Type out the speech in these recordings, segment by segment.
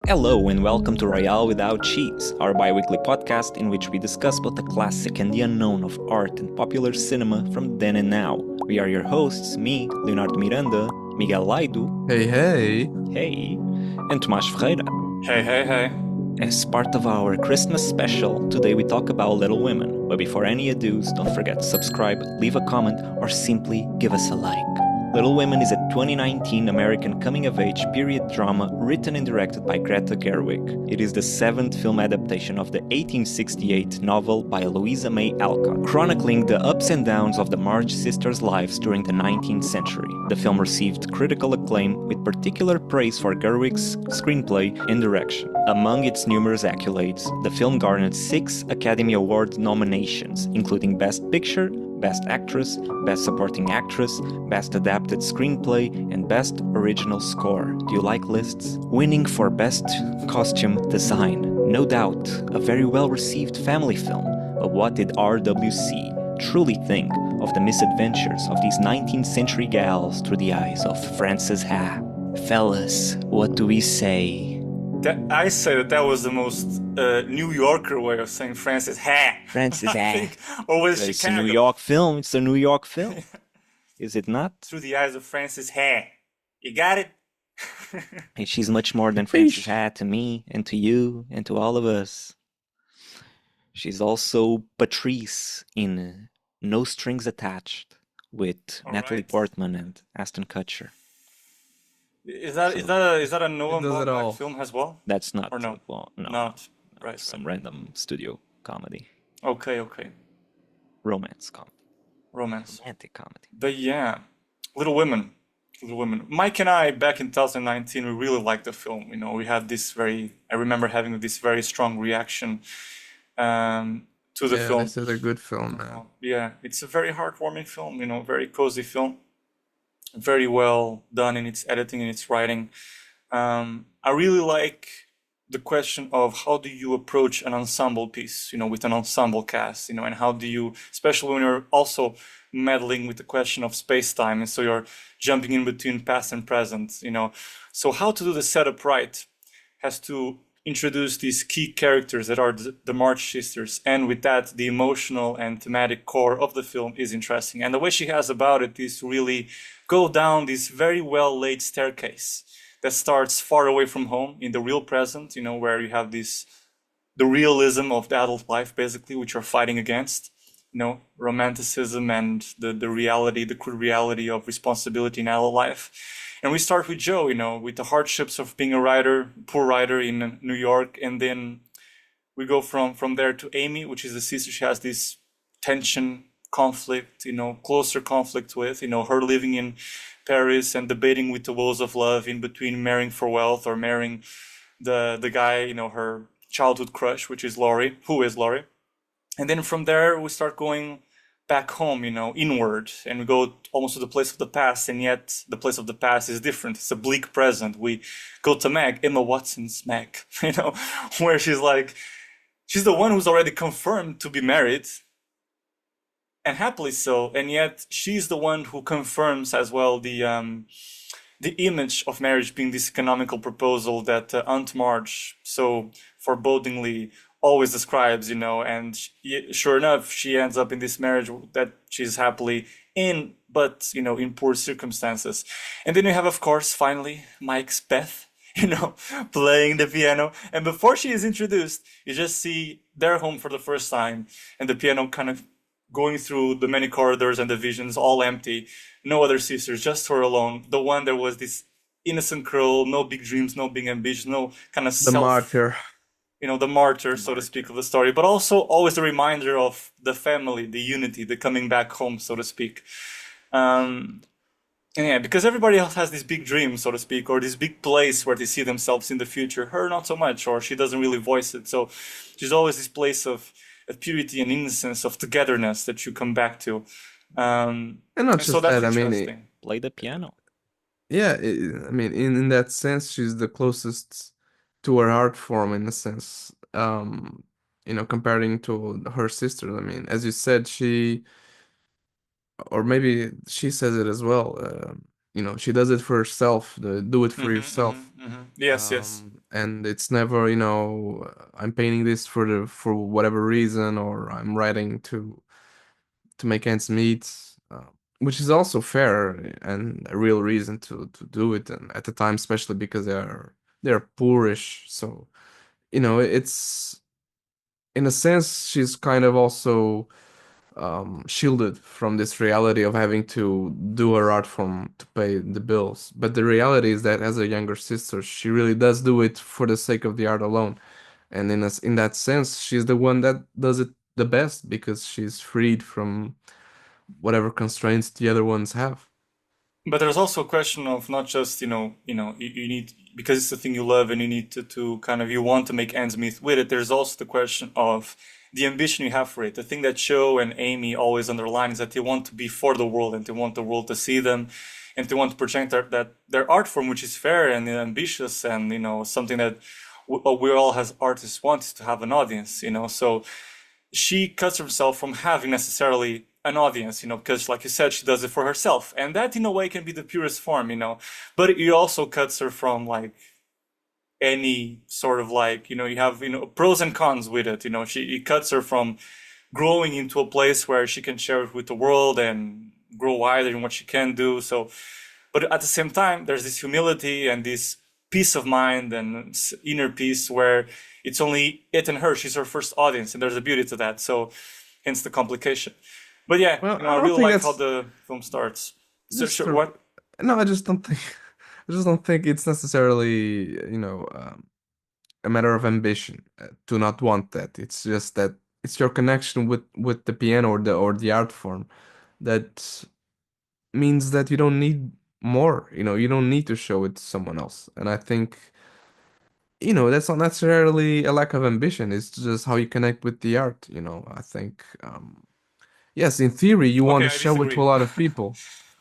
Hello and welcome to Royale Without Cheese, our bi-weekly podcast in which we discuss both the classic and the unknown of art and popular cinema from then and now. We are your hosts, me, Leonardo Miranda, Miguel Laido, Hey, hey. hey, and Tomás Ferreira. Hey, hey, hey. As part of our Christmas special, today we talk about Little Women. But before any ados, don't forget to subscribe, leave a comment, or simply give us a like. Little Women is a 2019 American coming-of-age period drama written and directed by Greta Gerwig. It is the seventh film adaptation of the 1868 novel by Louisa May Alcott, chronicling the ups and downs of the March sisters' lives during the 19th century. The film received critical acclaim, with particular praise for Gerwig's screenplay and direction. Among its numerous accolades, the film garnered 6 Academy Award nominations, including Best Picture, Best Actress, Best Supporting Actress, Best Adapted Screenplay, and Best Original Score. Do you like lists? Winning for Best Costume Design. No doubt, a very well-received family film. But what did RWC truly think of the misadventures of these 19th century gals through the eyes of Frances Ha? Fellas, what do we say? I say that was the most New Yorker way of saying Francis Ha. Frances I Ha. think, or was It's a Chicago? New York film. It's a New York film. Is it not? Through the eyes of Francis Ha. You got it? And she's much more than Frances Ha to me and to you and to all of us. She's also Patrice in No Strings Attached with All Natalie right. Portman and Aston Kutcher. Is that a Noah It does it all. Baumbach film as well? That's not, Or no? well, no, Not. Right. some random studio comedy, Okay. romance comedy, Romance. romantic comedy. But yeah, Little Women. Little Women. Mike and I, back in 2019, we really liked the film. You know, we had I remember having this very strong reaction to the Yeah, film. this is a good film, man. Yeah, it's a very heartwarming film, you know, very cozy film, very well done in its editing and its writing. I really like the question of how do you approach an ensemble piece, you know, with an ensemble cast, you know, and how do you, especially when you're also meddling with the question of space-time, and so you're jumping in between past and present, you know. So how to do the setup right has to introduce these key characters that are the March sisters, and with that, the emotional and thematic core of the film is interesting. And the way she has about it is really go down this very well laid staircase that starts far away from home in the real present, you know, where you have the realism of the adult life, basically, which you're fighting against, you know, romanticism and the reality, the crude reality of responsibility in adult life. And we start with Jo, you know, with the hardships of being a writer, poor writer in New York, and then we go from there to Amy, which is the sister. She has this tension, conflict, you know, closer conflict with, you know, her living in Paris and debating with the woes of love in between marrying for wealth or marrying the guy, you know, her childhood crush, which is Laurie, who is Laurie. And then from there we start going back home, you know, inward, and we go almost to the place of the past, and yet the place of the past is different. It's a bleak present. We go to Meg, Emma Watson's Meg, you know, where she's the one who's already confirmed to be married, and happily so, and yet she's the one who confirms as well the image of marriage being this economical proposal that Aunt Marge so forebodingly always describes, you know, and sure enough, she ends up in this marriage that she's happily in, but, you know, in poor circumstances. And then you have, of course, finally, Mike's Beth, you know, playing the piano. And before she is introduced, you just see their home for the first time, and the piano kind of going through the many corridors and the visions, all empty, no other sisters, just her alone. The one that was this innocent girl, no big dreams, no big ambition, no kind of The martyr. you know, the martyr, so to speak, of the story, but also always a reminder of the family, the unity, the coming back home, so to speak. And yeah, because everybody else has this big dream, so to speak, or this big place where they see themselves in the future. Her, not so much, or she doesn't really voice it. So she's always this place of purity and innocence, of togetherness that you come back to. And not And just so that's that, I mean, interesting. Play the piano. yeah, I mean, in that sense, she's the closest to her art form in a sense. Comparing to her sister. I mean, as you said, or maybe she says it as well. she does it for herself, the do it for yourself. Yes, yes. And it's never, I'm painting this for whatever reason, or I'm writing to make ends meet, which is also fair and a real reason to do it, and at the time, especially because they're poorish. So, it's in a sense she's kind of also shielded from this reality of having to do her art form to pay the bills. But the reality is that as a younger sister, she really does do it for the sake of the art alone. And in that sense, she's the one that does it the best because she's freed from whatever constraints the other ones have. But there's also a question of not just, you need, because it's the thing you love and you need to kind of, you want to make ends meet with it. There's also the question of the ambition you have for it. The thing that Joe and Amy always underline is that they want to be for the world and they want the world to see them and they want to project their art form, which is fair and ambitious and, something that we all as artists want is to have an audience, So she cuts herself from having necessarily an audience, because like you said, she does it for herself. And that in a way can be the purest form, but it also cuts her from like any sort of like, you have, pros and cons with it, it cuts her from growing into a place where she can share it with the world and grow wider in what she can do. So, but at the same time, there's this humility and this peace of mind and inner peace where it's only it and her. She's her first audience, and there's a beauty to that. So, hence the complication. But yeah, Well, I I don't really think like how that's the film starts. So, just sure, what? no, I just don't think I just don't think it's necessarily, a matter of ambition to not want that. It's just that it's your connection with the piano or the art form that means that you don't need more. You don't need to show it to someone else. And I think, that's not necessarily a lack of ambition. It's just how you connect with the art. I think, yes, in theory, you want Okay, to I show it to disagree. a lot of people.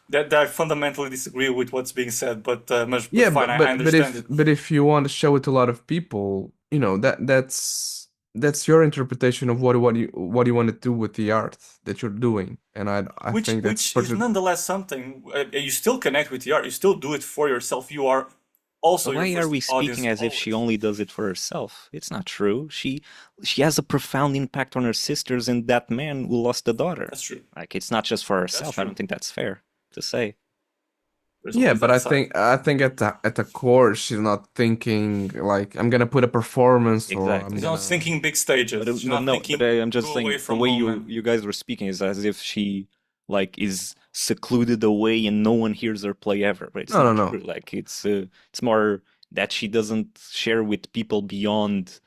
That I fundamentally disagree with what's being said, but Yeah, fine, but I but but understand if it. but if you want to show it to a lot of people, that's your interpretation of what you want to do with the art that you're doing, and I Which think that's which is perfect. nonetheless something. You still connect with the art. You still do it for yourself. You are also your Why are first we speaking audience as if she always. only does it for herself? It's not true. She has a profound impact on her sisters and that man who lost the daughter. That's true. Like it's not just for That's herself. I don't true. think that's fair to say. There's Yeah, always but that I side. think I think at the core, she's not thinking like I'm gonna put a performance or I'm She's not Exactly. gonna. thinking big stages. She's But not no, but thinking I'm just go away saying the from way home you and you guys were speaking is as if she like is secluded away and no one hears her play ever. But it's No, no, not no. true. Like it's more that she doesn't share with people beyond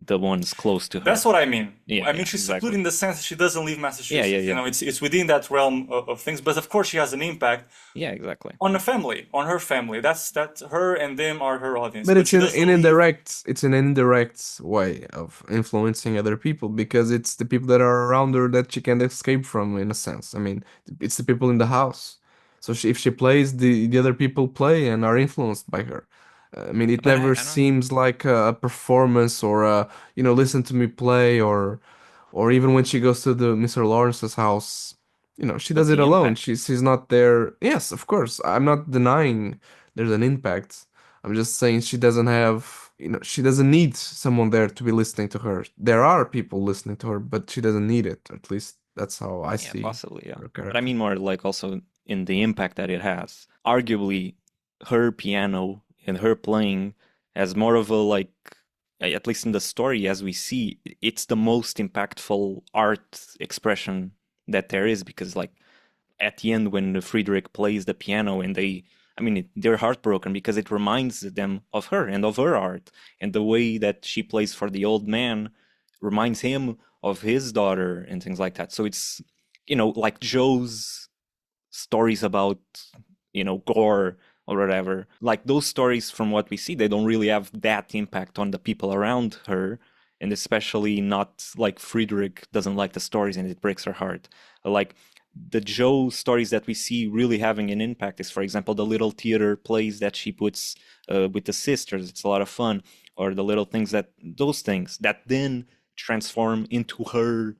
the ones close to that's her. what I mean. Yeah, I yeah, mean, she's secluded exactly. in the sense that she doesn't leave Yeah, yeah, Massachusetts. yeah. It's within that realm of things. But of course, she has an impact Yeah, exactly. on the family, on her family. That's her and them are her audience. But But it's she doesn't leave. it's an indirect way of influencing other people because it's the people that are around her that she can't escape from in a sense. I mean, it's the people in the house. So if she plays, the other people play and are influenced by her. I mean, it But never I don't. seems like a performance or listen to me play or even when she goes to the Mr. Lawrence's house, she But does it the alone. impact. She's not there. Yes, of course. I'm not denying there's an impact. I'm just saying she doesn't have, she doesn't need someone there to be listening to her. There are people listening to her, but she doesn't need it. At least that's how I Yeah, see possibly, yeah. her But I character. mean more like also in the impact that it has. Arguably, her piano and her playing as more of a like, at least in the story as we see, it's the most impactful art expression that there is because like at the end when Friedrich plays the piano and they're heartbroken because it reminds them of her and of her art and the way that she plays for the old man reminds him of his daughter and things like that. So it's like Joe's stories about gore or whatever. Like those stories from what we see, they don't really have that impact on the people around her. And especially not like Friedrich doesn't like the stories and it breaks her heart. Like the Joe stories that we see really having an impact is, for example, the little theater plays that she puts with the sisters. It's a lot of fun. Or the little things those things that then transform into her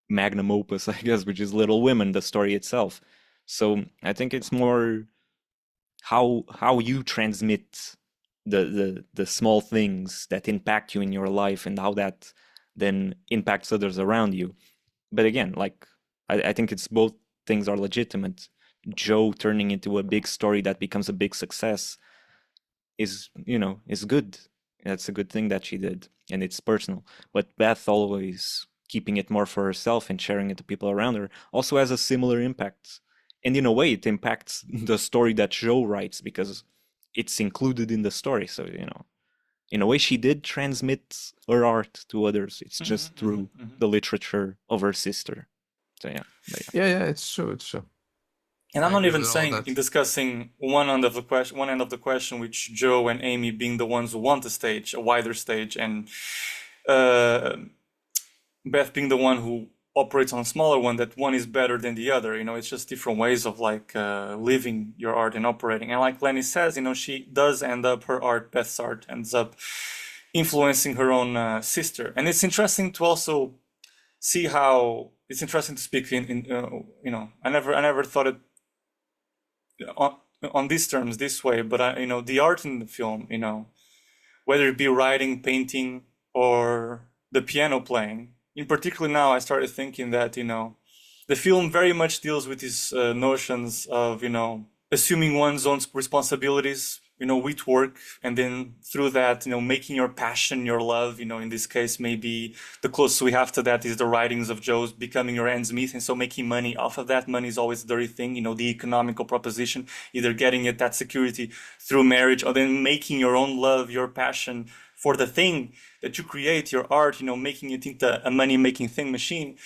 magnum opus, I guess, which is Little Women, the story itself. So I think it's more how you transmit the small things that impact you in your life and how that then impacts others around you. But again, like I think it's both things are legitimate. Joe turning into a big story that becomes a big success is, is good. That's a good thing that she did, and it's personal. But Beth always keeping it more for herself and sharing it to people around her also has a similar impact. And in a way, it impacts the story that Joe writes because it's included in the story. So, in a way, she did transmit her art to others. It's just through the literature of her sister. So, yeah. Yeah, yeah, it's true, it's true. And I I'm not agree even with all saying that. in discussing one end of the question, which Joe and Amy being the ones who want the stage, a wider stage, and uh, Beth being the one who operates on a smaller one, that one is better than the other. It's just different ways of like living your art and operating. And like Lenny says, she does end up, her art, Beth's art, ends up influencing her own sister. And it's interesting to also see how it's interesting to speak I never thought it on, on these terms this way, but the art in the film, whether it be writing, painting, or the piano playing. In particular, now I started thinking that the film very much deals with these notions of assuming one's own responsibilities, with work, and then through that, making your passion your love. In this case, maybe the closest we have to that is the writings of Joe's becoming your ends meet, and so making money off of that. Money is always a dirty thing, the economical proposition, either getting it that security through marriage, or then making your own love your passion for the thing that you create, your art, making it into a money-making thing machine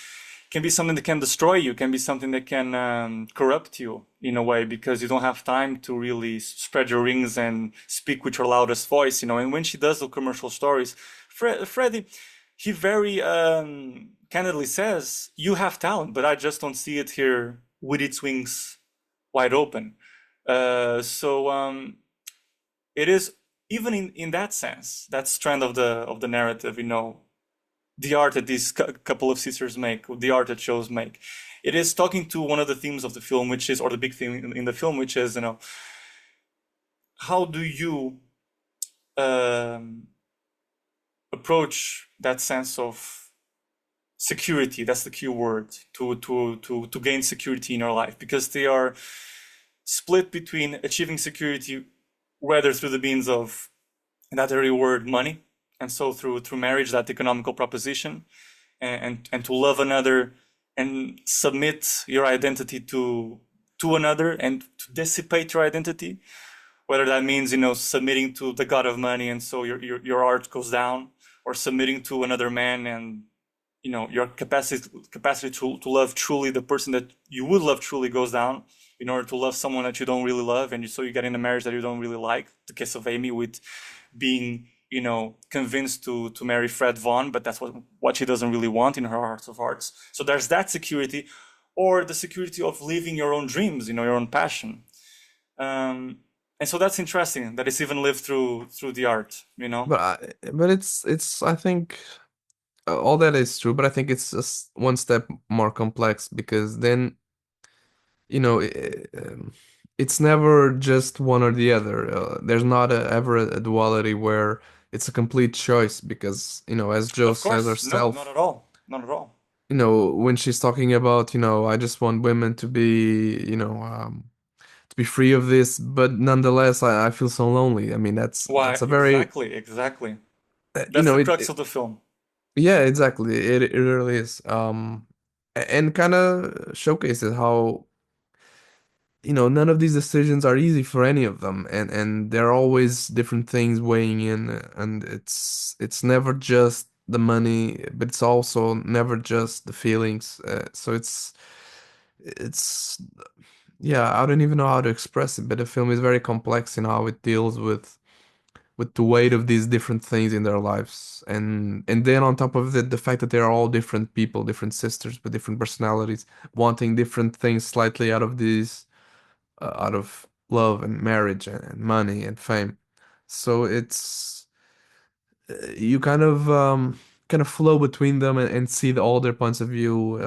can be something that can destroy you, can be something that can corrupt you in a way, because you don't have time to really spread your wings and speak with your loudest voice. And when she does the commercial stories, Freddie, he very candidly says, you have talent, but I just don't see it here with its wings wide open. So it is, even in that sense, that strand of the narrative, the art that these couple of sisters make, the art that shows make, it is talking to one of the themes of the film, which is, or the big theme in the film, which is, how do you um, approach that sense of security? That's the key word, to gain security in your life, because they are split between achieving security, whether through the means of that very word, money, and so through marriage, that economical proposition, and to love another and submit your identity to another, and to dissipate your identity, whether that means submitting to the god of money, and so your art goes down, or submitting to another man, and your capacity to love truly the person that you would love truly goes down, in order to love someone that you don't really love, and so you get in a marriage that you don't really like. The case of Amy with being convinced to marry Fred Vaughn, but that's what she doesn't really want in her heart of hearts. So there's that security, or the security of living your own dreams, your own passion. And so that's interesting that it's even lived through the art. But it's I think all that is true, but I think it's just one step more complex, because then you know it's never just one or the other. There's not ever a duality where it's a complete choice, because as Joe Of says course, no, not herself, at all, not at all. when she's talking about, I just want women to be, to be free of this, but nonetheless I feel so lonely. I mean, Why? that's a very, Exactly. you That's know the it, crux of the film. yeah, exactly. It really is. And kind of showcases how, none of these decisions are easy for any of them, and there are always different things weighing in, and it's never just the money, but it's also never just the feelings. So it's yeah, I don't even know how to express it, but the film is very complex in how it deals with the weight of these different things in their lives, and then on top of it, the fact that they're all different people, different sisters with different personalities, wanting different things slightly out of these, out of love and marriage and money and fame. So it's you kind of flow between them, and see all their points of view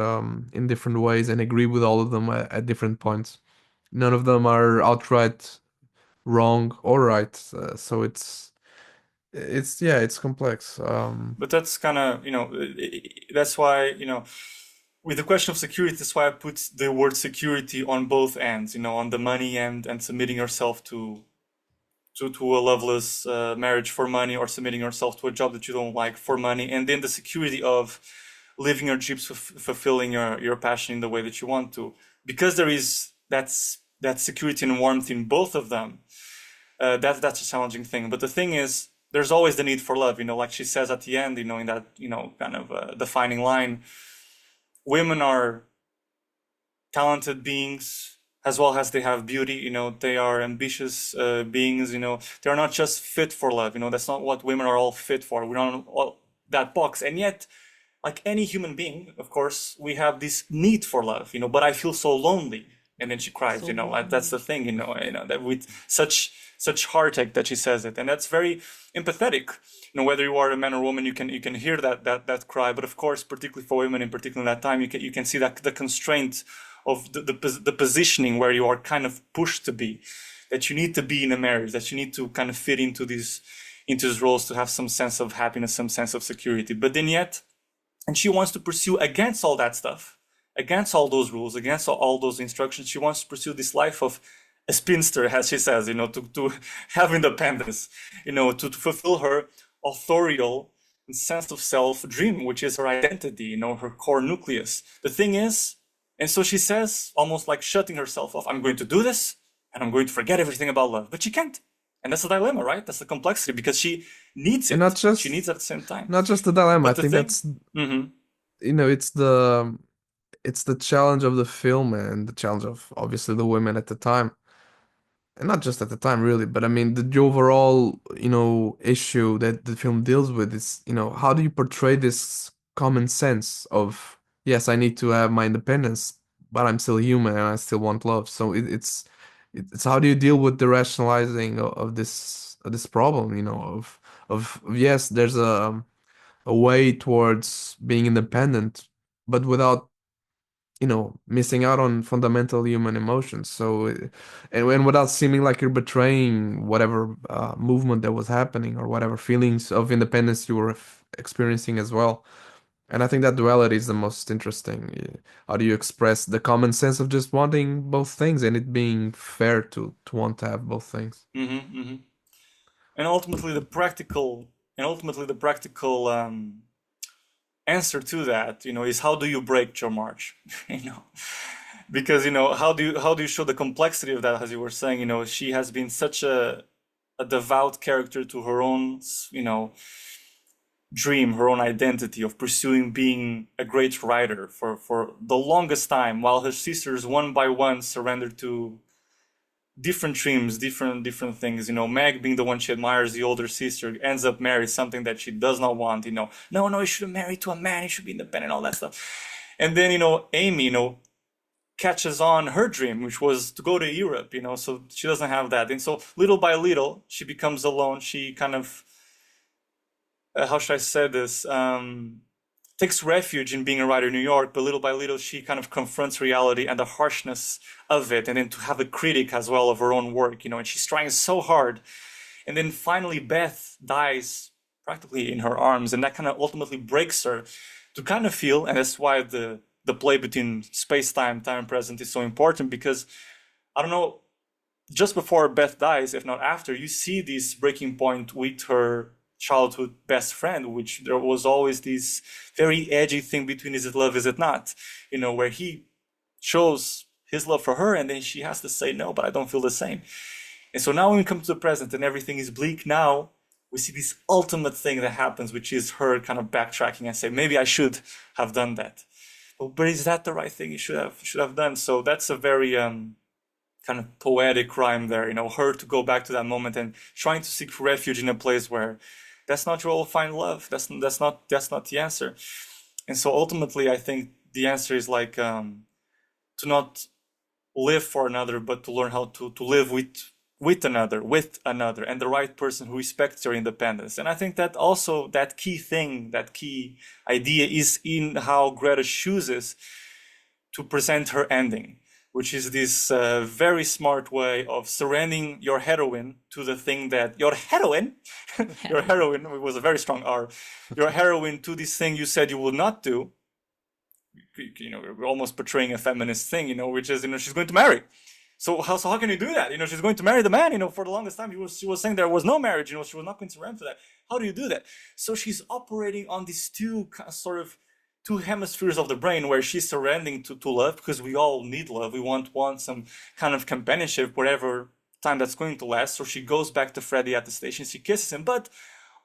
in different ways, and agree with all of them at different points. None of them are outright wrong or right. So it's complex. But that's kind of, that's why, with the question of security, that's why I put the word security on both ends, on the money end and submitting yourself to a loveless marriage for money, or submitting yourself to a job that you don't like for money, and then the security of living your dreams, fulfilling your passion in the way that you want to, because there is that security and warmth in both of them. That's a challenging thing. But the thing is, there's always the need for love, like she says at the end, in that, kind of defining line. Women are talented beings as well as they have beauty. They are ambitious beings. They're not just fit for love. That's not what women are all fit for. We're not all that box. And yet, like any human being, of course, we have this need for love. But I feel so lonely. And then she cries. That's the thing. That with such heartache that she says it, and that's very empathetic. Whether you are a man or woman, you can hear that cry. But of course, particularly for women, in particular in that time, you can see that the constraint of the positioning where you are kind of pushed to be, that you need to be in a marriage, that you need to kind of fit into these roles to have some sense of happiness, some sense of security. But then yet, and she wants to pursue against all that stuff, against all those rules, against all those instructions. She wants to pursue this life of a spinster, as she says, to have independence, to fulfill her authorial and sense of self dream, which is her identity, her core nucleus. The thing is, and so she says, almost like shutting herself off, I'm going to do this and I'm going to forget everything about love. But she can't. And that's the dilemma, right? That's the complexity, because she needs it. And not just, she needs it at the same time. Not just the dilemma. But I think that's, it's the challenge of the film and the challenge of obviously the women at the time. And not just at the time, really, but I mean, the overall, issue that the film deals with is, how do you portray this common sense of, yes, I need to have my independence, but I'm still human and I still want love. So it's how do you deal with the rationalizing of this problem, of yes, there's a way towards being independent, but without missing out on fundamental human emotions. So, and without seeming like you're betraying whatever movement that was happening or whatever feelings of independence you were experiencing as well. And I think that duality is the most interesting. How do you express the common sense of just wanting both things and it being fair to want to have both things? And ultimately, the practical answer to that, is how do you break Jo March? Because how do you show the complexity of that? As you were saying, she has been such a devout character to her own dream, her own identity of pursuing being a great writer for the longest time, while her sisters one by one surrendered to different dreams, different things. Meg, being the one she admires, the older sister, ends up married, something that she does not want. No, you shouldn't marry to a man, you should be independent, all that stuff. And then Amy, catches on her dream, which was to go to Europe. So she doesn't have that. And so little by little, she becomes alone. She kind of, how should I say this? Takes refuge in being a writer in New York, but little by little she kind of confronts reality and the harshness of it, and then to have a critic as well of her own work, and she's trying so hard. And then finally Beth dies practically in her arms, and that kind of ultimately breaks her to kind of feel, and that's why the play between space-time, time and present is so important, because I don't know, just before Beth dies, if not after, you see this breaking point with her childhood best friend, which there was always this very edgy thing between is it love, is it not, where he shows his love for her and then she has to say no, but I don't feel the same. And so now when we come to the present and everything is bleak, now we see this ultimate thing that happens, which is her kind of backtracking and say, maybe I should have done that. But is that the right thing you should have done? So that's a very kind of poetic rhyme there, her to go back to that moment and trying to seek refuge in a place where that's not where you'll find love. That's not the answer. And so ultimately, I think the answer is like to not live for another, but to learn how to live with another, and the right person who respects your independence. And I think that also that key idea is in how Greta chooses to present her ending. which is this very smart way of surrendering your heroine to the thing that your heroine, your heroine, it was a very strong R, your heroine to this thing you said you would not do. We're almost portraying a feminist thing, which is, she's going to marry. So how can you do that? She's going to marry the man. For the longest time, she was saying there was no marriage. She was not going to run for that. How do you do that? So she's operating on these two hemispheres of the brain where she's surrendering to love, because we all need love. We want some kind of companionship, whatever time that's going to last. So she goes back to Freddie at the station. She kisses him, but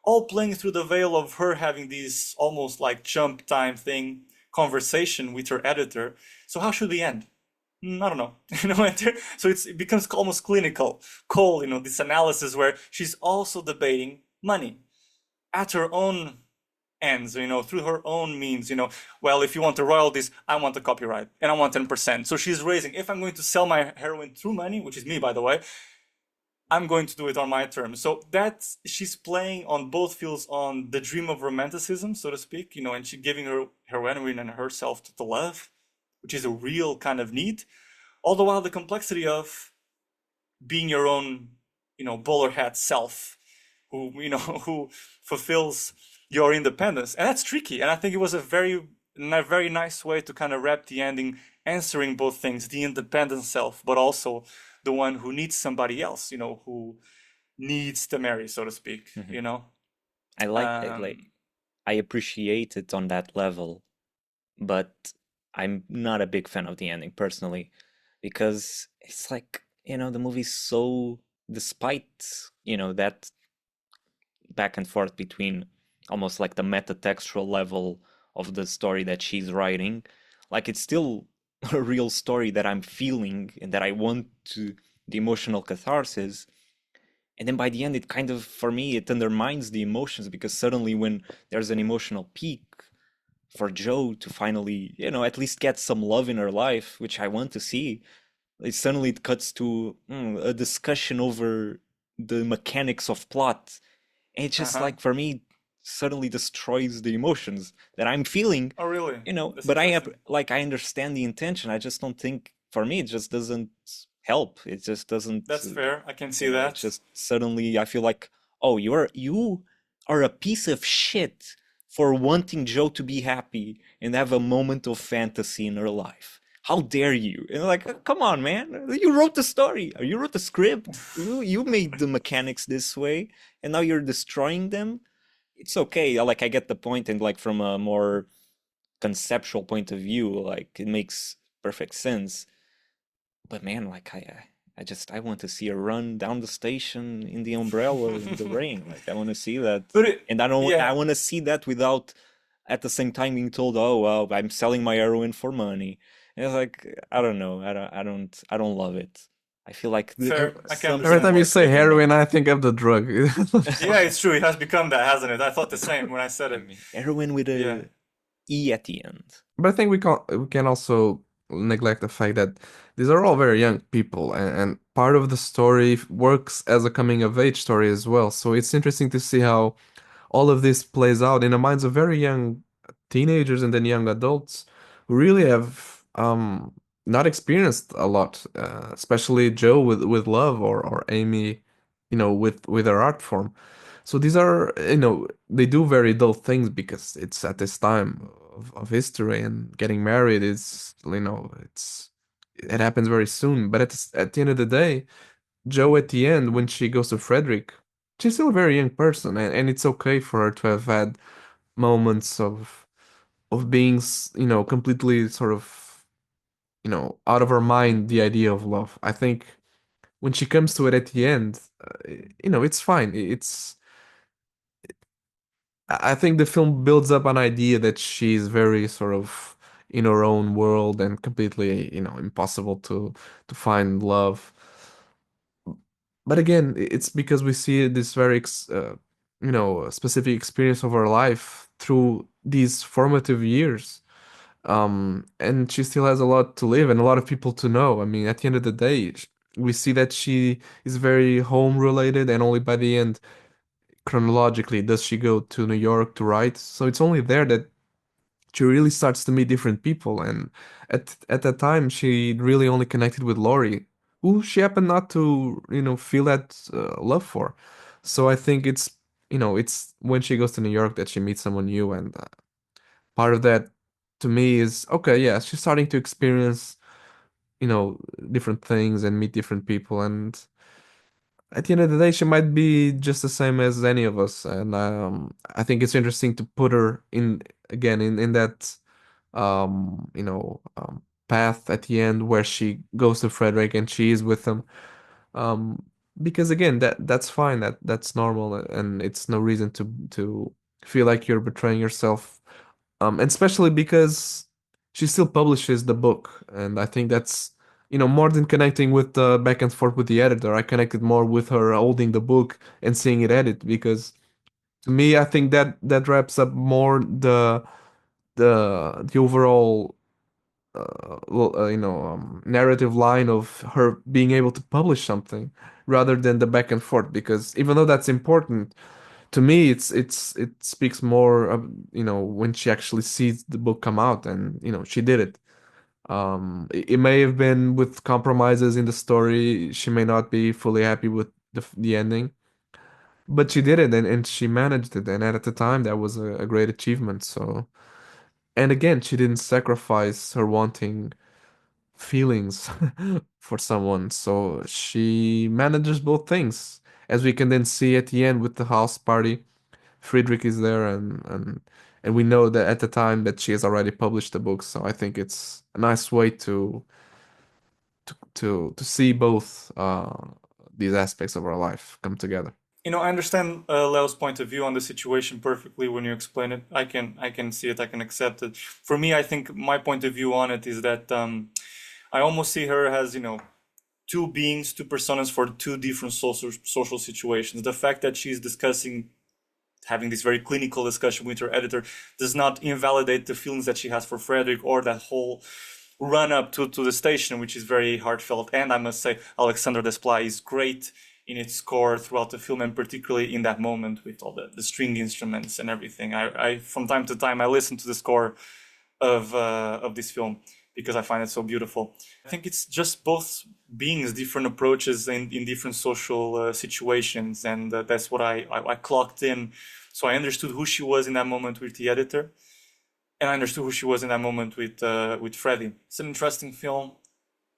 all playing through the veil of her having this almost like jump time thing conversation with her editor. So how should we end? I don't know. So it becomes almost clinical, cold, this analysis where she's also debating money at her own ends, through her own means, well, if you want the royalties, I want the copyright and I want 10%. So she's raising, if I'm going to sell my heroine through money, which is me, by the way, I'm going to do it on my terms. So she's playing on both fields, on the dream of romanticism, so to speak, and she's giving her heroine and herself to love, which is a real kind of need. All the while the complexity of being your own, bowler hat self, who fulfills your independence. And that's tricky. And I think it was a very nice way to kind of wrap the ending, answering both things, the independent self, but also the one who needs somebody else, who needs to marry, so to speak, I I appreciate it on that level, but I'm not a big fan of the ending personally, because it's like, the movie's so, despite, that back and forth between almost like the metatextual level of the story that she's writing, like it's still a real story that I'm feeling and that I want to, the emotional catharsis. And then by the end, it kind of, for me, it undermines the emotions, because suddenly when there's an emotional peak for Jo to finally, at least get some love in her life, which I want to see, it cuts to a discussion over the mechanics of plot. And it's just like, for me, suddenly destroys the emotions that I'm feeling. Oh, really? That's But I understand the intention. I just don't think, for me, it just doesn't help. It just doesn't. That's fair. I can see that. Just suddenly I feel like, oh, you are a piece of shit for wanting Jo to be happy and have a moment of fantasy in her life. How dare you? And like, come on, man. You wrote the story. You wrote the script. You made the mechanics this way, and now you're destroying them. It's okay. Like, I get the point, and like from a more conceptual point of view, like it makes perfect sense. But man, like I want to see her run down the station in the umbrella in the rain. Like I want to see that, and I want to see that without at the same time being told, oh well, I'm selling my heroin for money. And it's like, I don't know, I don't love it. I feel like every time you say heroin, I think of the drug. Yeah, it's true. It has become that, hasn't it? I thought the same when I said it. Heroin with a E at the end. But I think we can also neglect the fact that these are all very young people, and part of the story works as a coming of age story as well. So it's interesting to see how all of this plays out in the minds of very young teenagers and then young adults who really have not experienced a lot, especially Jo with love, or Amy, with her art form. So these are, they do very dull things because it's at this time of history, and getting married is, it happens very soon. But at the end of the day, Jo at the end, when she goes to Friedrich, she's still a very young person, and it's okay for her to have had moments of being, completely sort of, out of her mind, the idea of love. I think when she comes to it at the end, it's fine. I think the film builds up an idea that she's very sort of in her own world and completely, impossible to find love. But again, it's because we see this very, specific experience of her life through these formative years. And she still has a lot to live and a lot of people to know. I mean, at the end of the day, we see that she is very home related, and only by the end, chronologically, does she go to New York to write. So it's only there that she really starts to meet different people. And at that time, she really only connected with Laurie, who she happened not to, feel that love for. So I think it's when she goes to New York that she meets someone new, and part of that to me is okay. Yeah, she's starting to experience, different things and meet different people, and at the end of the day, she might be just the same as any of us. And I think it's interesting to put her in again in that path at the end where she goes to Frederick and she is with him. Um, because again, that's fine. That's normal, and it's no reason to feel like you're betraying yourself. And especially because she still publishes the book, and I think that's more than connecting with the back and forth with the editor. I connected more with her holding the book and seeing it edit, because to me, I think that wraps up more the overall narrative line of her being able to publish something rather than the back and forth. Because even though that's important to me, it speaks more of, when she actually sees the book come out, and she did it. It may have been with compromises in the story. She may not be fully happy with the ending, but she did it, and she managed it, and at the time that was a great achievement. So, and again, she didn't sacrifice her wanting feelings for someone. So she manages both things, as we can then see at the end with the house party. Friedrich is there, and we know that at the time that she has already published the book. So I think it's a nice way to see both these aspects of our life come together. I understand Leo's point of view on the situation perfectly when you explain it. I can see it. I can accept it. For me, I think my point of view on it is that I almost see her as two beings, two personas for two different social situations. The fact that she's having this very clinical discussion with her editor does not invalidate the feelings that she has for Frederick, or that whole run up to the station, which is very heartfelt. And I must say, Alexander Desplat is great in its score throughout the film, and particularly in that moment with all the string instruments and everything. I from time to time I listen to the score of this film because I find it so beautiful. I think it's just both beings, different approaches in different social situations, and that's what I clocked in. So I understood who she was in that moment with the editor, and I understood who she was in that moment with Freddie. It's an interesting film,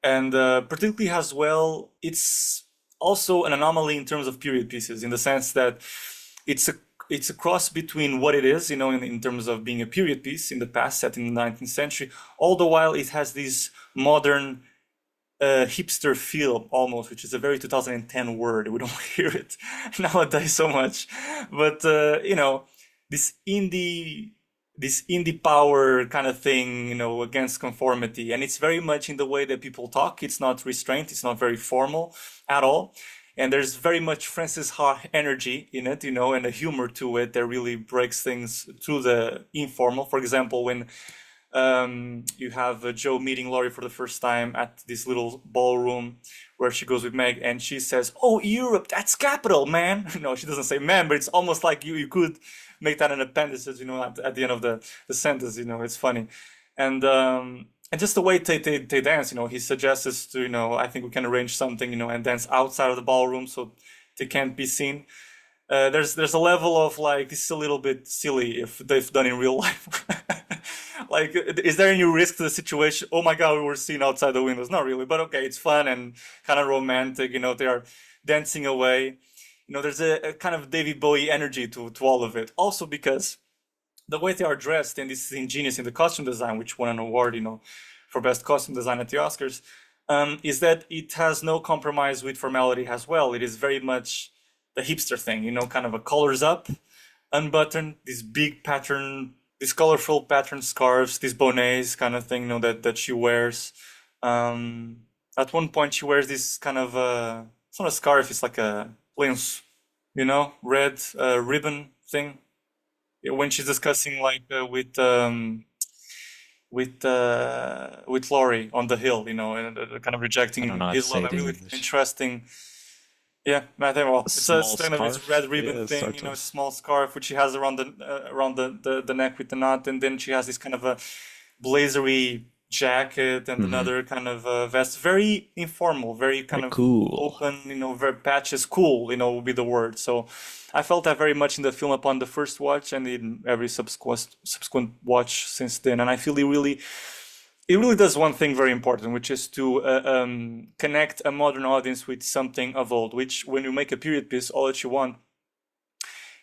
and particularly as well, it's also an anomaly in terms of period pieces, in the sense that it's a cross between what it is, in terms of being a period piece in the past, set in the 19th century, all the while it has this modern hipster feel almost, which is a very 2010 word. We don't hear it nowadays so much, but this indie this indie power kind of thing, against conformity. And it's very much in the way that people talk. It's not restrained. It's not very formal at all. And there's very much Francis Ha energy in it, and a humor to it that really breaks things through the informal. For example, when you have Jo meeting Laurie for the first time at this little ballroom where she goes with Meg, and she says, "Oh, Europe, that's capital, man." No, she doesn't say "man," but it's almost like you could make that an appendices, at the end of the sentence. It's funny, and just the way they dance. He suggests us to, I think we can arrange something, and dance outside of the ballroom so they can't be seen. There's a level of like, this is a little bit silly if they've done in real life. Like, is there any risk to the situation? Oh my God, we were seen outside the windows. Not really, but okay, it's fun and kind of romantic. They are dancing away. There's a kind of David Bowie energy to all of it. Also because the way they are dressed, and this is ingenious in the costume design, which won an award, for best costume design at the Oscars, is that it has no compromise with formality as well. It is very much the hipster thing, kind of a collars up, unbuttoned, this big pattern, these colorful pattern scarves, these bonnets kind of thing, that she wears. At one point she wears this kind of, it's not a scarf, it's like a lens, red ribbon thing. When she's discussing like with Laurie on the hill, and kind of I don't rejecting know how to his say love. it And in really English. interesting. Yeah, I think well, A it's a small kind of this red scarf, ribbon yeah, thing, sort a of. small scarf which she has around the neck with the knot, and then she has this kind of a blazery jacket and Hmm. another kind of vest. Very informal, very kind Very of cool. open, very patches, cool, would be the word. So I felt that very much in the film upon the first watch and in every subsequent watch since then. And I feel it really does one thing very important, which is to connect a modern audience with something of old, which when you make a period piece, all that you want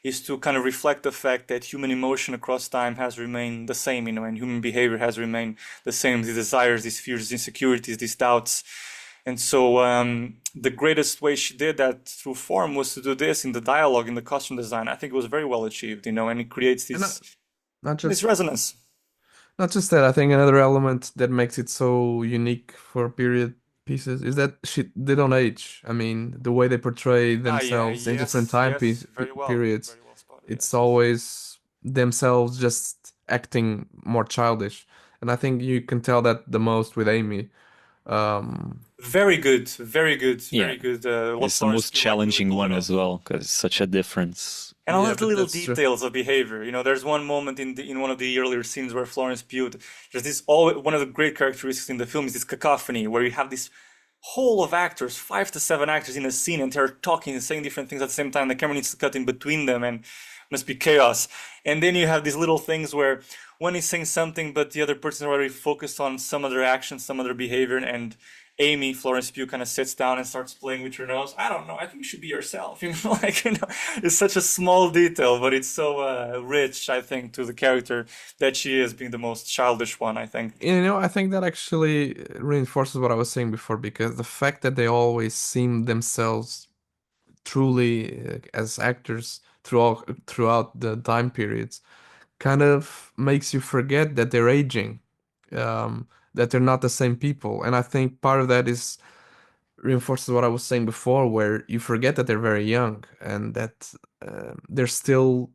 is to kind of reflect the fact that human emotion across time has remained the same, and human behavior has remained the same, these desires, these fears, these insecurities, these doubts. And so the greatest way she did that through form was to do this in the dialogue, in the costume design. I think it was very well achieved, and it creates And not this just resonance. not just that, I think another element that makes it so unique for period pieces is that they don't age. I mean, the way they portray Ah, yeah, themselves in different yes, yes, periods, very well spotted, it's yes. always themselves just acting more childish. And I think you can tell that the most with Amy. Um, Very good, very good, Yeah, very good. it's the Florence most Pugh really challenging pulled it one off. as well because it's such a difference. And all yeah, of the but little that's true. details of behavior. There's one moment in one of the earlier scenes where Florence Pugh, there's this all one of the great characteristics in the film is this cacophony where you have this whole of actors, 5 to 7 actors in a scene, and they're talking and saying different things at the same time. The camera needs to cut in between them, and must be chaos. And then you have these little things where one is saying something, but the other person is already focused on some other action, some other behavior, and Amy, Florence Pugh, kind of sits down and starts playing with her nose. I don't know. I think you should be yourself. It's such a small detail, but it's so rich. I think to the character that she is being the most childish one. I think. I think that actually reinforces what I was saying before because the fact that they always seem themselves truly as actors throughout the time periods kind of makes you forget that they're aging, that they're not the same people. And I think part of that is reinforces what I was saying before, where you forget that they're very young and that they're still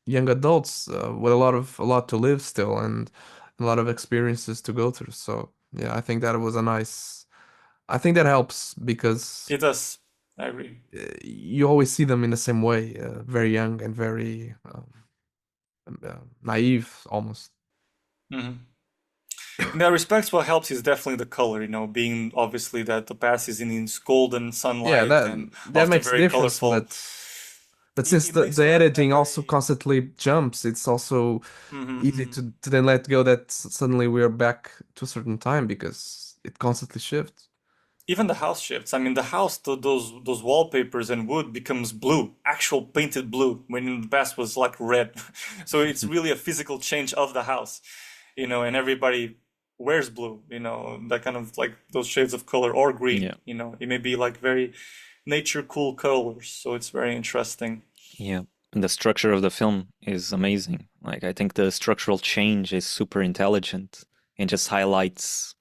young adults with a lot to live still and a lot of experiences to go through. So yeah, I think that was a nice. I think that helps because It does. I agree. you always see them in the same way, very young and very naive almost. Hmm. In that respect, what helps is definitely the color. Being obviously that the past is in its golden Yeah, sunlight that and that often makes a very difference, colorful. but since It makes the that editing also very. constantly jumps, it's also easy Mhm. to then let go that suddenly we're back to a certain time because it constantly shifts. Even the house shifts. I mean, the house, those wallpapers and wood becomes blue, actual painted blue, when in the past was like red. So it's really a physical change of the house, and everybody wears blue, that kind of like those shades of color or green, Yeah, it may be like very nature cool colors. So it's very interesting. yeah. And the structure of the film is amazing. Like, I think the structural change is super intelligent and just highlights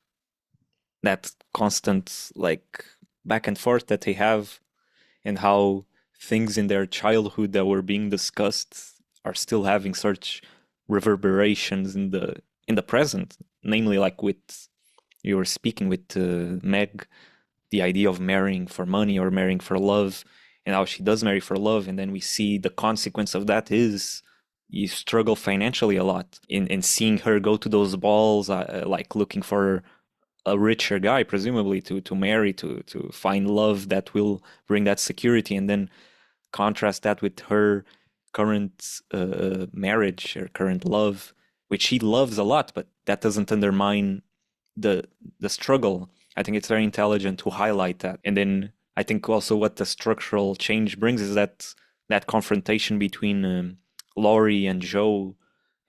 that constant, like, back and forth that they have and how things in their childhood that were being discussed are still having such reverberations in the present. Namely, like with you were speaking with Meg, the idea of marrying for money or marrying for love, and how she does marry for love, and then we see the consequence of that is you struggle financially a lot in seeing her go to those balls, like looking for a richer guy, presumably to marry, to find love that will bring that security, and then contrast that with her current marriage or current love, which she loves a lot, but that doesn't undermine the the struggle. I think it's very intelligent to highlight that. And then I think also what the structural change brings is that confrontation between Laurie and Joe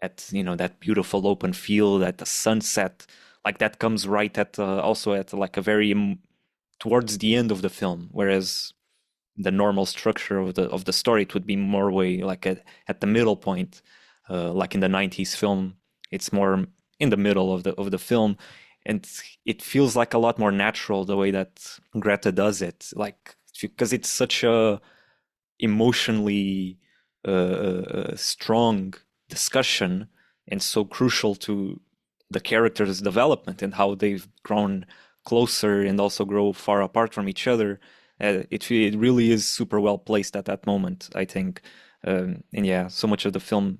at that beautiful open field at the sunset, like that comes right at also at like a very towards the end of the film, whereas the normal structure of the story it would be more way like at the middle point, like in the 90s film it's more in the middle of the film, and it feels like a lot more natural the way that Greta does it, like because it's such a emotionally strong discussion and so crucial to the characters' development and how they've grown closer and also grow far apart from each other, It really is super well placed at that moment, I think. And yeah, so much of the film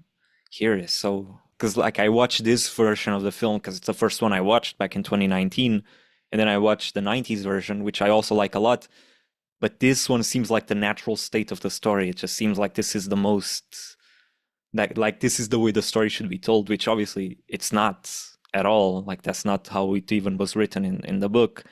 here is so because like I watched this version of the film because it's the first one I watched back in 2019, and then I watched the 90s version, which I also like a lot. But this one seems like the natural state of the story. It just seems like this is the most like this is the way the story should be told, which obviously it's not at all. Like that's not how it even was written in the book.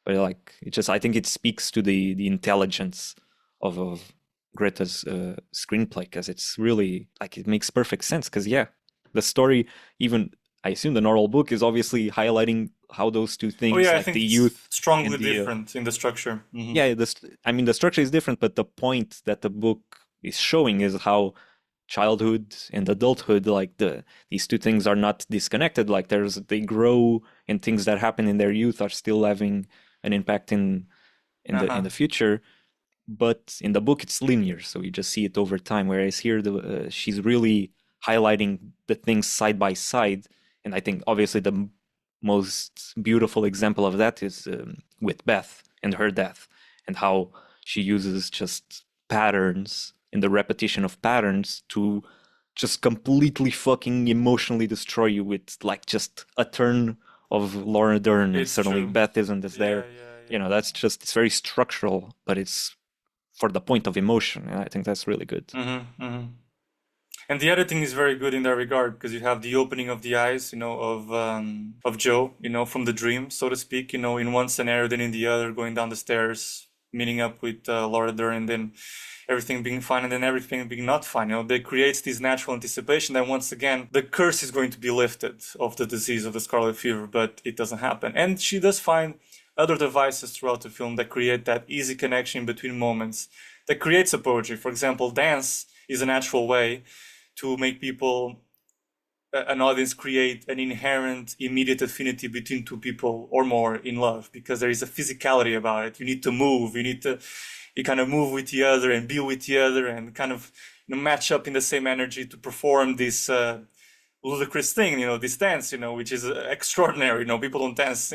But like it just I think it speaks to the intelligence of Greta's screenplay because it's really like it makes perfect sense. Because yeah, the story even I assume the normal book is obviously highlighting how those two Oh things yeah, I like think the it's youth and strongly the different in the structure. yeah, I mean, the structure is different, but the point that the book is showing is how childhood and adulthood, like these two things are not disconnected. Like they grow, and things that happen in their youth are still having an impact in Uh-huh. the future. But in the book, it's linear, so you just see it over time. Whereas here, she's really highlighting the things side by side, and I think obviously the most beautiful example of that is with Beth and her death, and how she uses just patterns and the repetition of patterns to just completely fucking emotionally destroy you with like just a turn of Laura Dern and It's suddenly true. Beth isn't as Yeah, there. yeah, You yeah. know, that's just it's very structural, but it's for the point of emotion, and I think that's really good. Mm-hmm. And the editing is very good in that regard because you have the opening of the eyes, of Joe, from the dream, so to speak, in one scenario, then in the other, going down the stairs, meeting up with Laura Dern, and then everything being fine, and then everything being not fine. That creates this natural anticipation that once again the curse is going to be lifted of the disease of the scarlet fever, but it doesn't happen. And she does find other devices throughout the film that create that easy connection between moments, that creates a poetry. For example, dance is a natural way to make people an audience create an inherent immediate affinity between two people or more in love because there is a physicality about it. You need to move, you kind of move with the other and be with the other and kind of match up in the same energy to perform this ludicrous thing, this dance, which is extraordinary. People don't dance,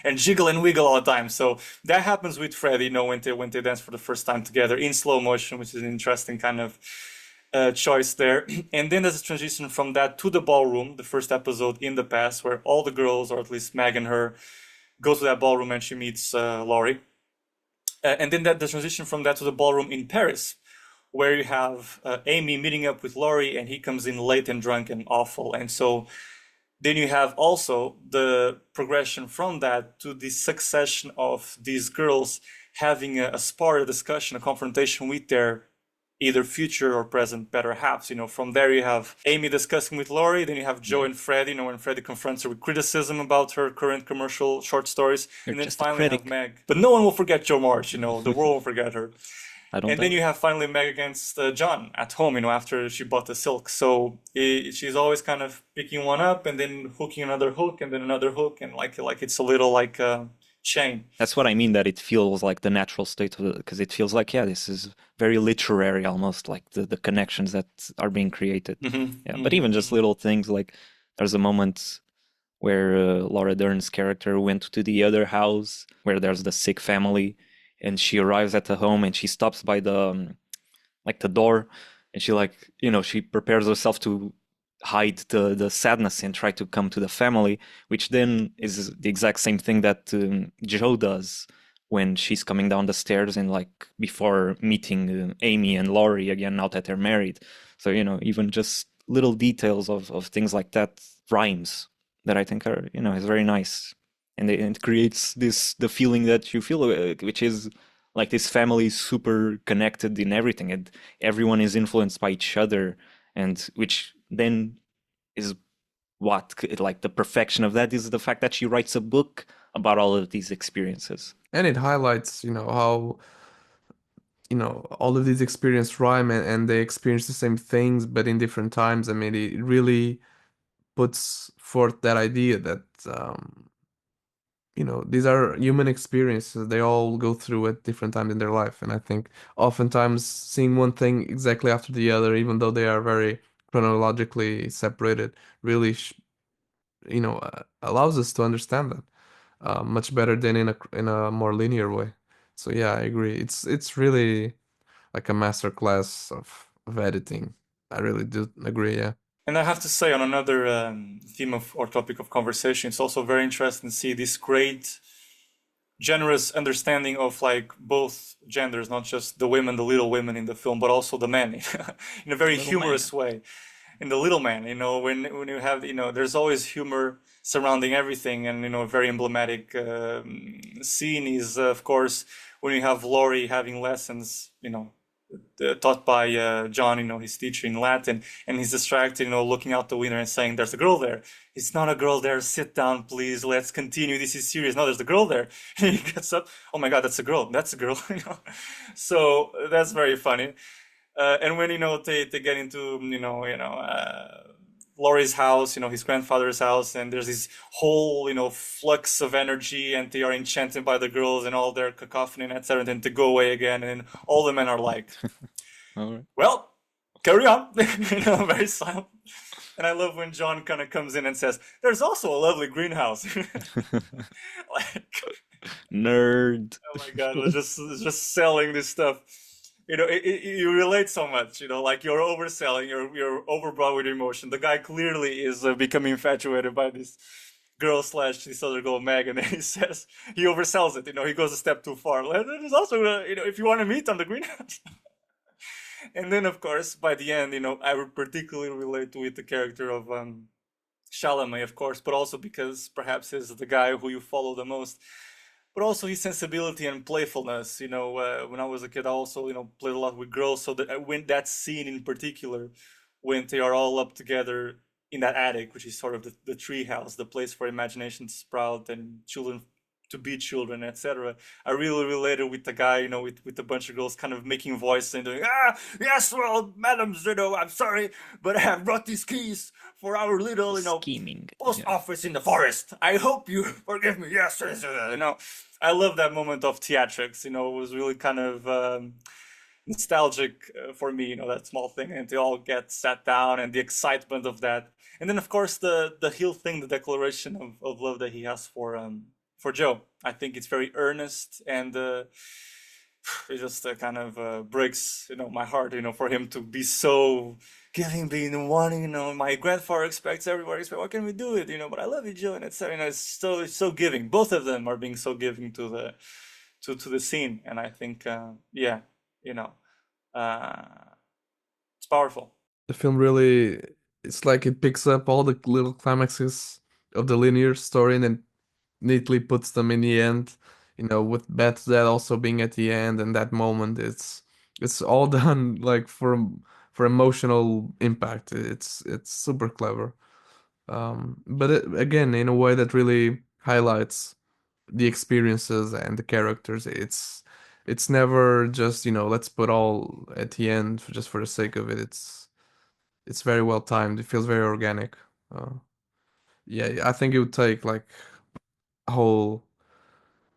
and jiggle and wiggle all the time. So that happens with Freddy, when they dance for the first time together in slow motion, which is an interesting kind of choice there. And then there's a transition from that to the ballroom, the first episode in the past, where all the girls, or at least Meg and her, go to that ballroom and she meets Laurie. And then the transition from that to the ballroom in Paris, where you have Amy meeting up with Laurie, and he comes in late and drunk and awful. And so then you have also the progression from that to the succession of these girls having a spar, a discussion, a confrontation with their either future or present better halves. From there you have Amy discussing with Laurie, then you have Joe and Freddie, when Freddie confronts her with criticism about her current commercial short stories, You're and then just a finally you have critic. Meg. But no one will forget Jo March, the world will forget her. I don't And then doubt. you have finally Meg against John at home, after she bought the silk. So she's always kind of picking one up and then hooking another hook and then another hook, and like it's a little like chain. That's what I mean that it feels like the natural state of it because it feels like yeah, this is very literary almost like the connections that are being created. Yeah, but even just little things like there's a moment where Laura Dern's character went to the other house where there's the sick family, and she arrives at the home and she stops by the like the door, and she like she prepares herself to hide the sadness and try to come to the family, which then is the exact same thing that Joe does when she's coming down the stairs and like before meeting Amy and Laurie again now that they're married. So even just little details of things like that, rhymes that I think are is very nice, and it creates the feeling that you feel, which is like this family is super connected in everything, and everyone is influenced by each other, and which then is what like the perfection of that is the fact that she writes a book about all of these experiences. And it highlights, how, all of these experiences rhyme and they experience the same things, but in different times. I mean, it really puts forth that idea that, these are human experiences. They all go through at different times in their life. And I think oftentimes seeing one thing exactly after the other, even though they are very chronologically separated, really, allows us to understand that much better than in a more linear way. So yeah, I agree. It's really like a masterclass of editing. I really do agree. Yeah. And I have to say, on another theme of or topic of conversation, it's also very interesting to see this great, generous understanding of like both genders, not just the women, the little women in the film, but also the men, in a very Little man. humorous way. In the little man, when you have, there's always humor surrounding everything, and a very emblematic scene is, of course, when you have Laurie having lessons, taught by John, his teacher in Latin, and he's distracted, looking out the window and saying, "There's a girl there." "It's not a girl there. Sit down, please. Let's continue. This is serious." "No, there's a girl there." And he gets up. "Oh my God, that's a girl. That's a girl." So that's very funny. And when they get into Laurie's house, his grandfather's house, and there's this whole flux of energy, and they are enchanted by the girls and all their cacophony and etc. And then to go away again, and all the men are like, All right. "Well, carry on." Very silent. And I love when John kind of comes in and says, "There's also a lovely greenhouse." Like, Nerd. oh my God, we're just selling this stuff. You relate so much, like you're overselling, you're overbrought with emotion. The guy clearly is becoming infatuated by this girl slash this other girl, Meg, and then he says, he oversells it, he goes a step too far. Like, there's also, if you want to meet on the greenhouse. And then, of course, by the end, I would particularly relate with the character of Chalamet, of course, but also because perhaps he's the guy who you follow the most. But also his sensibility and playfulness. When I was a kid, I also, played a lot with girls. So that when that scene in particular, when they are all up together in that attic, which is sort of the tree house, the place for imagination to sprout and children to be children, etc. I really related with the guy, with a bunch of girls kind of making voice and doing, "Yes, well, madams, I'm sorry, but I have brought these keys for our little, Scheming. post Yeah. office in the forest. I hope you forgive me." Yes, I love that moment of theatrics. It was really kind of nostalgic for me. That small thing, and they all get sat down, and the excitement of that, and then of course the Hill thing, the declaration of love that he has for Joe. I think it's very earnest, and it just kind of breaks my heart, for him to be so giving, being the one, my grandfather expects, everybody expects, what can we do it, but I love you, Joe, and etc. It's so giving. Both of them are being so giving to the scene, and I think yeah, it's powerful. The film really, it's like it picks up all the little climaxes of the linear story and then neatly puts them in the end. With Beth's dad also being at the end, and that moment, it's all done like for emotional impact. It's super clever. But again, in a way that really highlights the experiences and the characters. It's never just, let's put all at the end just for the sake of it. It's very well timed. It feels very organic. Uh, yeah, I think it would take like a whole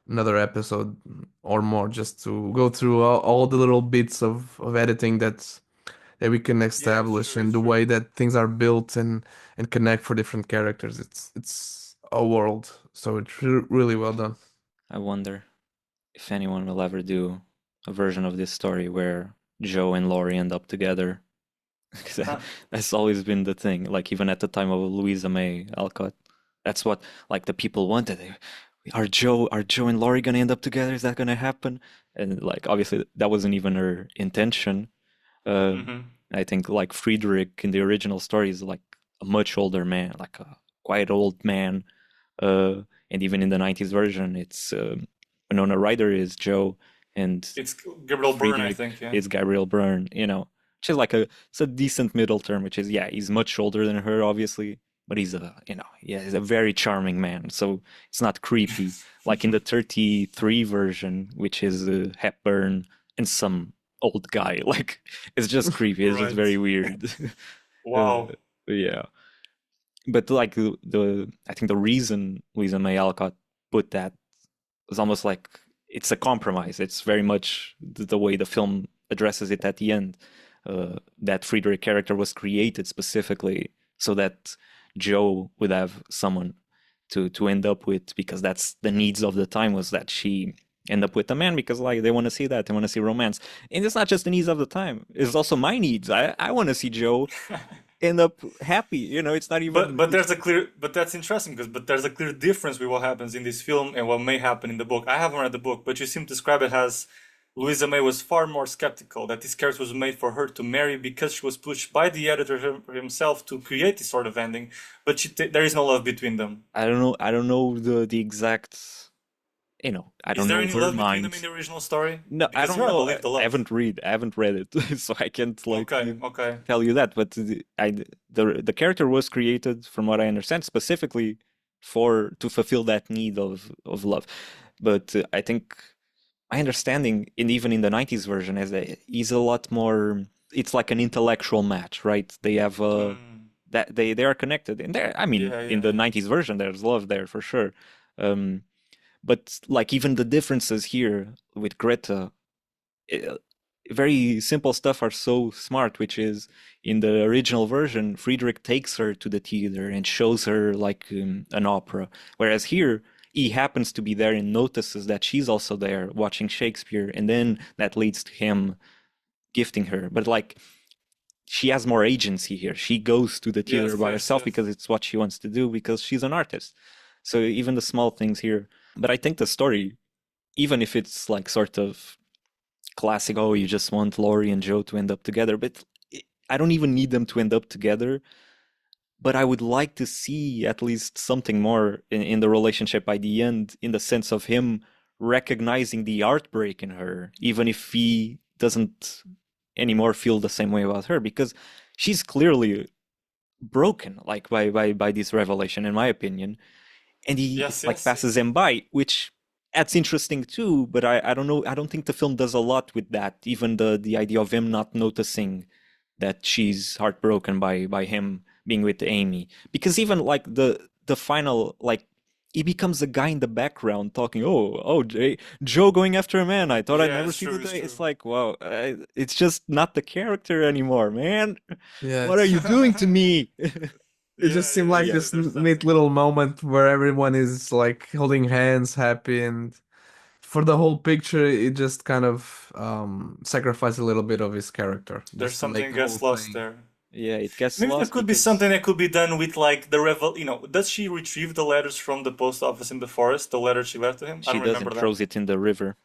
another episode or more just to go through all the little bits of editing that we can Yeah, it's establish true, and it's the true. way that things are built and connect for different characters. It's a world, so it's really well done. I wonder if anyone will ever do a version of this story where Joe and Laurie end up together. 'Cause Huh. that's always been the thing. Like even at the time of Louisa May Alcott, that's what like the people wanted. Are Joe and Laurie gonna end up together? Is that gonna happen? And like obviously that wasn't even her intention. Uh, Mm-hmm. I think like Friedrich in the original story is like a much older man, like a quite old man. And even in the 90s version, it's Winona Ryder is Joe, and It's Gabriel Byrne, I Friedrich think. Yeah. is Gabriel Byrne. Which is like it's a decent middle term. Which is yeah, he's much older than her, obviously, but he's a very charming man. So it's not creepy like in the 33 version, which is Hepburn and some old guy. Like it's just creepy. It's just Right. very weird. uh, Wow. yeah, but like I think the reason Louisa May Alcott put that was almost like it's a compromise. It's very much the way the film addresses it at the end. That Friedrich character was created specifically so that Joe would have someone to end up with, because that's the needs of the time, was that she end up with a man because like they want to see that, they want to see romance. And it's not just the needs of the time, it's also my needs. I want to see Joe end up happy, it's not even But there's a clear but that's interesting because but there's a clear difference with what happens in this film and what may happen in the book. I haven't read the book, but you seem to describe it as Louisa May was far more skeptical that this character was made for her to marry because she was pushed by the editor himself to create this sort of ending. But there is no love between them. I don't know the exact, I Is don't there know any her love between them in mind. the original story? No, I Because don't here I know. believe the I love. haven't read it, so I can't like Okay, okay. tell you that. But the character was created, from what I understand, specifically for to fulfill that need of love. But I think my understanding, even in the '90s version, is a lot more. It's like an intellectual match, right? They have Mm, that they are connected, and there. I mean, yeah, in yeah, the yeah. '90s version, there's love there for sure. Um, but like even the differences here with Greta, uh, very simple stuff are so smart, which is in the original version, Friedrich takes her to the theater and shows her like an opera, whereas here he happens to be there and notices that she's also there watching Shakespeare, and then that leads to him gifting her. But like she has more agency here. She goes to the theater Yes, by yes, herself because yes. it's what she wants to do because she's an artist. So even the small things here. But I think the story, even if it's like sort of classic, oh, you just want Laurie and Joe to end up together, but I don't even need them to end up together. But I would like to see at least something more in the relationship by the end, in the sense of him recognizing the heartbreak in her, even if he doesn't anymore feel the same way about her, because she's clearly broken, like by this revelation, in my opinion, and he Yes, like yes. passes him by, which that's interesting too. But I don't know. I don't think the film does a lot with that. Even the idea of him not noticing that she's heartbroken by him being with Amy, because even like the final like. He becomes a guy in the background talking, Joe going after a man. I thought I'd Yeah, never it's see the true, it's day. It's true. like, wow, it's just not the character anymore, man. Yeah, What are you doing to me? it Yeah, just seemed yeah, like Yeah. this there's neat something. little moment where everyone is like holding hands, happy, and for the whole picture, it just kind of sacrificed a little bit of his character There's just to make something the whole gets lost thing. there. Yeah, it gets Maybe there lost could be because something that could be done with like the revel. Does she retrieve the letters from the post office in the forest? The letter she left to him. I she don't remember doesn't that. throws it in the river,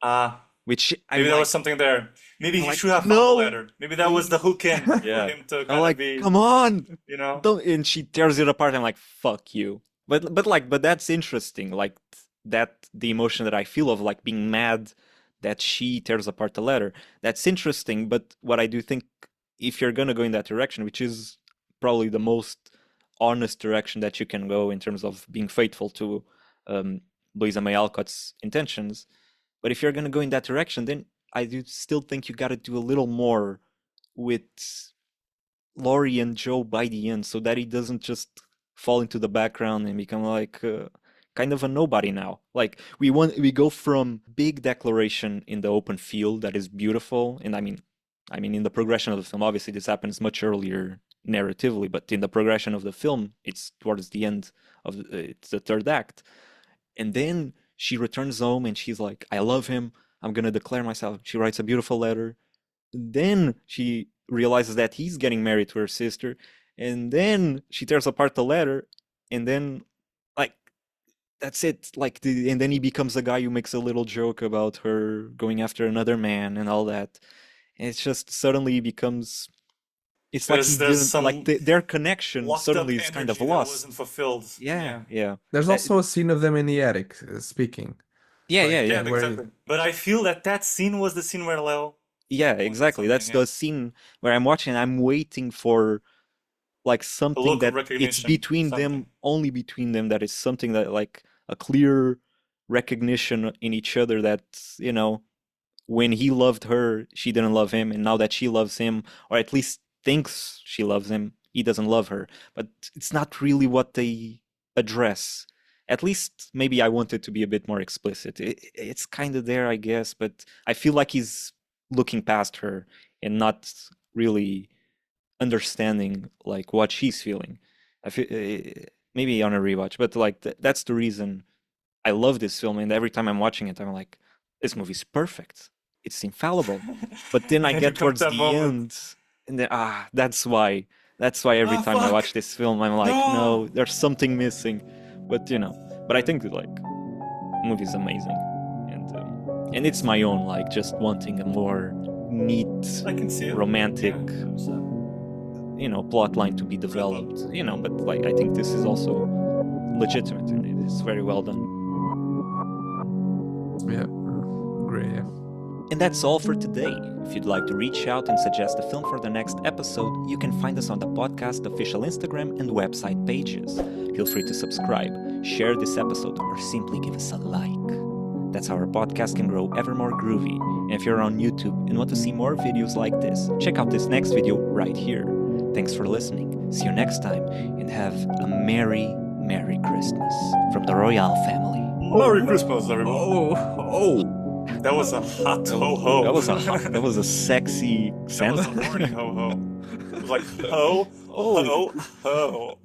Ah, which I'm maybe there was like, something there. Maybe he like should have found the no, letter. Maybe that was the please. hook in for Yeah, him to I'm kind of like, be, come on, you know. don't. And she tears it apart. I'm like, fuck you. But that's interesting. Like that the emotion that I feel of like being mad that she tears apart the letter. That's interesting. But what I do think, if you're gonna go in that direction, which is probably the most honest direction that you can go in terms of being faithful to um, Louisa May Alcott's intentions. But if you're gonna go in that direction, then I do still think you got to do a little more with Laurie and Joe by the end, so that he doesn't just fall into the background and become like kind of a nobody now. Like we go from big declaration in the open field that is beautiful, and I mean in the progression of the film, obviously this happens much earlier narratively, but in the progression of the film, it's towards the end of it's the third act, and then she returns home and she's like, "I love him. I'm gonna declare myself." She writes a beautiful letter. Then she realizes that he's getting married to her sister, and then she tears apart the letter, and then like that's it. Like and then he becomes a guy who makes a little joke about her going after another man and all that. And it's just suddenly becomes. It's like he There's didn't like some their connection locked up suddenly is kind of energy that wasn't lost. fulfilled. Yeah, Yeah. yeah. There's Uh, also a scene of them in the attic speaking, yeah, yeah, like Yeah, yeah. where exactly. But I feel that that scene was the scene where Leo Yeah, wanted exactly. something. That's Yeah, the scene where I'm watching. I'm waiting for like a something look of that it's recognition, between them, something. only between them, that is something that like a clear recognition in each other that, you know, when he loved her, she didn't love him, and now that she loves him, or at least thinks she loves him, he doesn't love her. But it's not really what they address. At least maybe I want it to be a bit more explicit. It's kind of there, I guess, but I feel like he's looking past her and not really understanding like what she's feeling. I feel maybe on a rewatch, but like that's the reason I love this film, and every time I'm watching it, I'm like, this movie's perfect. It's infallible. But then I And then get towards that the moment. end, and then that's why. That's why every time I Fuck. watch this film, I'm like, No. no, there's something missing. But but I think that like, the movie's amazing, and it's my own like just wanting a more neat, I can see it. romantic, Yeah. plot line to be developed. But like I think this is also legitimate and it is very well done. Yeah, agree. Yeah. And that's all for today. If you'd like to reach out and suggest a film for the next episode, you can find us on the podcast official Instagram and website pages. Feel free to subscribe, share this episode, or simply give us a like. That's how our podcast can grow ever more groovy. And if you're on YouTube and want to see more videos like this, check out this next video right here. Thanks for listening. See you next time, and have a Merry, Merry Christmas from the Royale family. Merry Christmas, everyone. Oh. That was a hot ho ho. That was a sexy That Santa. was a horny ho ho. It was like ho ho ho.